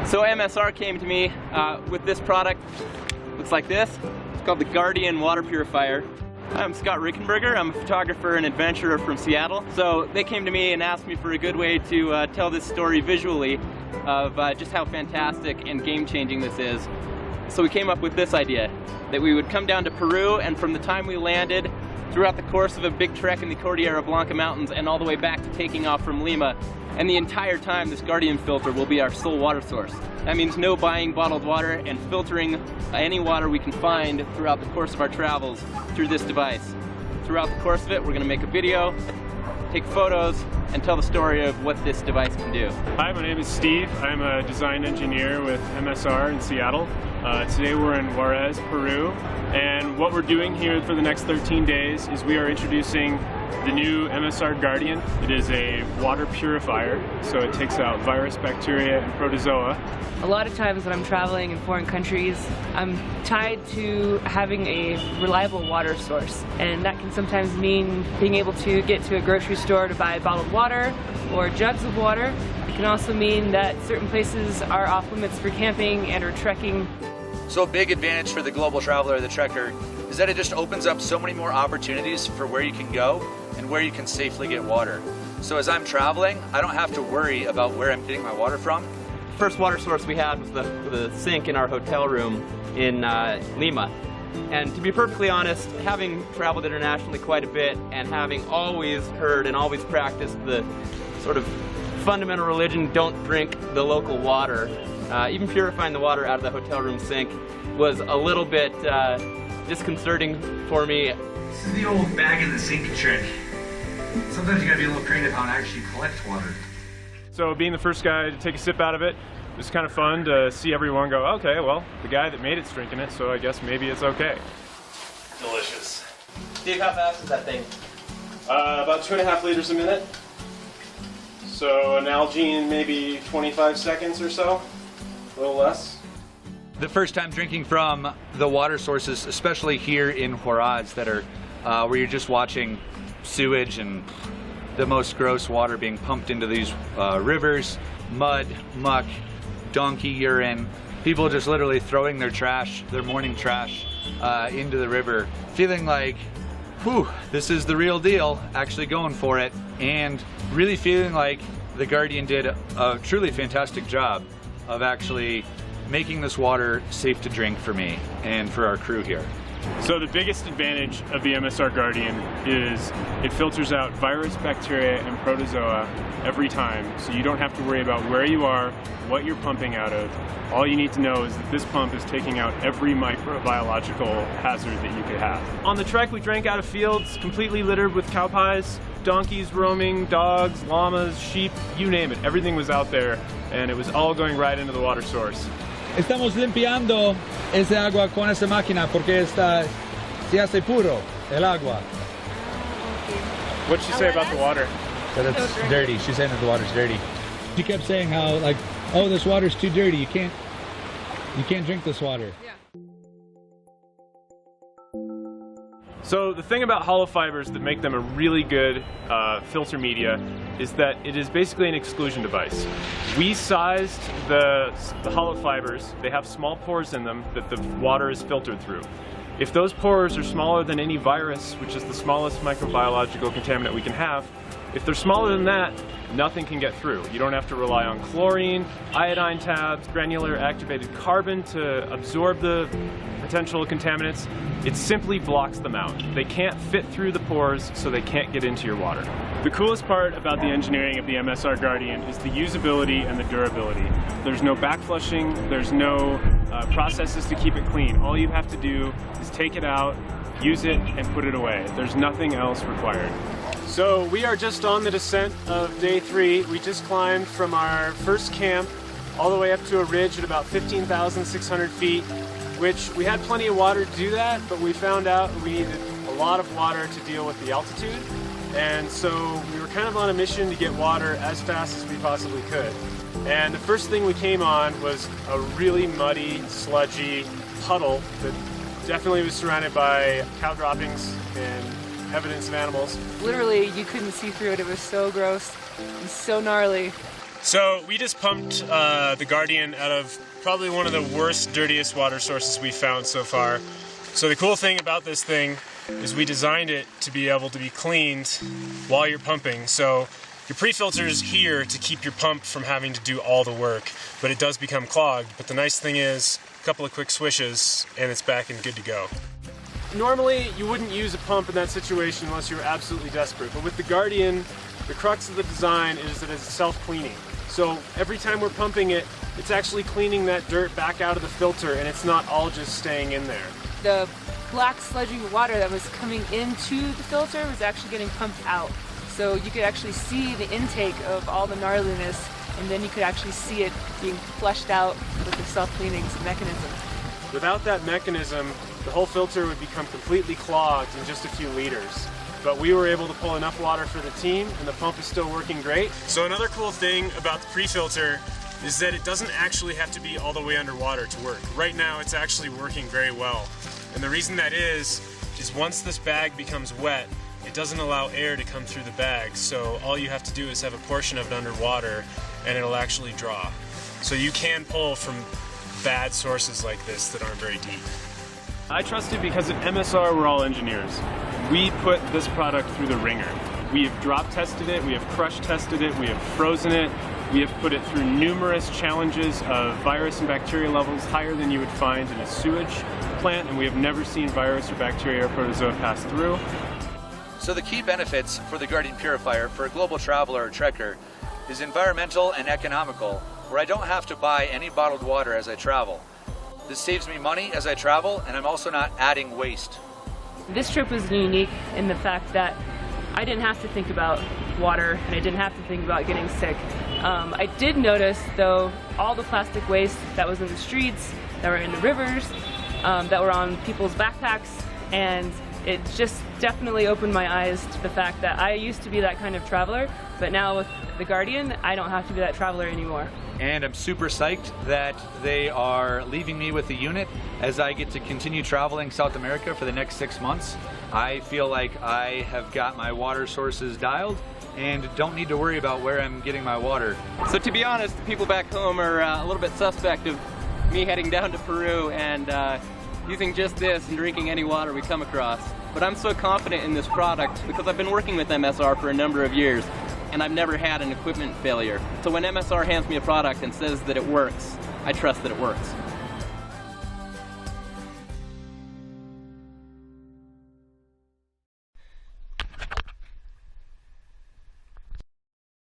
So MSR came to me with this product. Looks like this. It's called the Guardian water purifier. I'm Scott Rickenberger. I'm a photographer and adventurer from Seattle. So they came to me and asked me for a good way to tell this story visually of just how fantastic and game-changing this is. So we came up with this idea, that we would come down to Peru, and from the time we landed, throughout the course of a big trek in the Cordillera Blanca Mountains and all the way back to taking off from Lima, and the entire time this Guardian filter will be our sole water source. That means no buying bottled water and filtering any water we can find throughout the course of our travels through this device. Throughout the course of it, we're going to make a video, take photos, and tell the story of what this device can do. Hi, my name is Steve. I'm a design engineer with MSR in Seattle. Today we're in Juarez, Peru, and what we're doing here for the next 13 days is we are introducing the new MSR Guardian. It is a water purifier, so it takes out virus, bacteria, and protozoa. A lot of times when I'm traveling in foreign countries, I'm tied to having a reliable water source, and that can sometimes mean being able to get to a grocery store to buy bottled water or jugs of water. It can also mean that certain places are off limits for camping and or trekking. So a big advantage for the global traveler, the trekker, is that it just opens up so many more opportunities for where you can go and where you can safely get water. So as I'm traveling, I don't have to worry about where I'm getting my water from. The first water source we had was the sink in our hotel room in Lima. And to be perfectly honest, having traveled internationally quite a bit and having always heard and always practiced the sort of fundamental religion, don't drink the local water, even purifying the water out of the hotel room sink was a little bit disconcerting for me. This is the old bag in the sink trick. Sometimes you gotta be a little creative how to actually collect water. So being the first guy to take a sip out of it was kind of fun to see everyone go, okay, well, the guy that made it's drinking it, so I guess maybe it's okay. Delicious. Steve, how fast is that thing? About 2.5 liters a minute. So an Algene maybe 25 seconds or so, a little less. The first time drinking from the water sources, especially here in Juarez, that are where you're just watching sewage and the most gross water being pumped into these rivers, mud, muck, donkey urine, people just literally throwing their trash, their morning trash, into the river, feeling like, whew, this is the real deal, actually going for it, and really feeling like the Guardian did a truly fantastic job of actually making this water safe to drink for me and for our crew here. So the biggest advantage of the MSR Guardian is it filters out virus, bacteria, and protozoa every time, so you don't have to worry about where you are, what you're pumping out of. All you need to know is that this pump is taking out every microbiological hazard that you could have. On the trek, we drank out of fields completely littered with cow pies, donkeys roaming, dogs, llamas, sheep, you name it. Everything was out there, and it was all going right into the water source. Estamos limpiando ese agua con esa máquina porque se hace puro el agua. What'd she say about the water? That it's dirty. She's saying that the water's dirty. She kept saying how, like, oh, this water's too dirty. You can't drink this water. Yeah. So the thing about hollow fibers that make them a really good filter media is that it is basically an exclusion device. We sized the hollow fibers. They have small pores in them that the water is filtered through. If those pores are smaller than any virus, which is the smallest microbiological contaminant we can have, if they're smaller than that, nothing can get through. You don't have to rely on chlorine, iodine tabs, granular activated carbon to absorb the potential contaminants. It simply blocks them out. They can't fit through the pores, so they can't get into your water. The coolest part about the engineering of the MSR Guardian is the usability and the durability. There's no backflushing, there's no processes to keep it clean. All you have to do is take it out, use it, and put it away. There's nothing else required. So we are just on the descent of day 3. We just climbed from our first camp all the way up to a ridge at about 15,600 feet, which we had plenty of water to do that, but we found out we needed a lot of water to deal with the altitude. And so we were kind of on a mission to get water as fast as we possibly could. And the first thing we came on was a really muddy, sludgy puddle that definitely was surrounded by cow droppings and evidence of animals. Literally, you couldn't see through it. It was so gross and so gnarly. So we just pumped the Guardian out of probably one of the worst, dirtiest water sources we've found so far. So the cool thing about this thing is we designed it to be able to be cleaned while you're pumping. So your pre-filter is here to keep your pump from having to do all the work, but it does become clogged. But the nice thing is, a couple of quick swishes and it's back and good to go. Normally, you wouldn't use a pump in that situation unless you were absolutely desperate. But with the Guardian, the crux of the design is that it's self-cleaning. So every time we're pumping it, it's actually cleaning that dirt back out of the filter and it's not all just staying in there. The black sludgy water that was coming into the filter was actually getting pumped out. So you could actually see the intake of all the gnarliness, and then you could actually see it being flushed out with the self-cleaning mechanism. Without that mechanism, the whole filter would become completely clogged in just a few liters. But we were able to pull enough water for the team, and the pump is still working great. So another cool thing about the pre-filter is that it doesn't actually have to be all the way underwater to work. Right now, it's actually working very well. And the reason that is once this bag becomes wet, it doesn't allow air to come through the bag. So all you have to do is have a portion of it underwater, and it'll actually draw. So you can pull from bad sources like this that aren't very deep. I trust it because at MSR we're all engineers. We put this product through the ringer. We have drop tested it, we have crush tested it, we have frozen it, we have put it through numerous challenges of virus and bacteria levels higher than you would find in a sewage plant, and we have never seen virus or bacteria or protozoa pass through. So the key benefits for the Guardian Purifier for a global traveler or trekker is environmental and economical, where I don't have to buy any bottled water as I travel. This saves me money as I travel, and I'm also not adding waste. This trip was unique in the fact that I didn't have to think about water, and I didn't have to think about getting sick. I did notice, though, all the plastic waste that was in the streets, that were in the rivers, that were on people's backpacks, and it just definitely opened my eyes to the fact that I used to be that kind of traveler, but now with the Guardian, I don't have to be that traveler anymore. And I'm super psyched that they are leaving me with the unit as I get to continue traveling South America for the next 6 months. I feel like I have got my water sources dialed and don't need to worry about where I'm getting my water. So to be honest, the people back home are a little bit suspect of me heading down to Peru and using just this and drinking any water we come across. But I'm so confident in this product because I've been working with MSR for a number of years and I've never had an equipment failure. So when MSR hands me a product and says that it works, I trust that it works.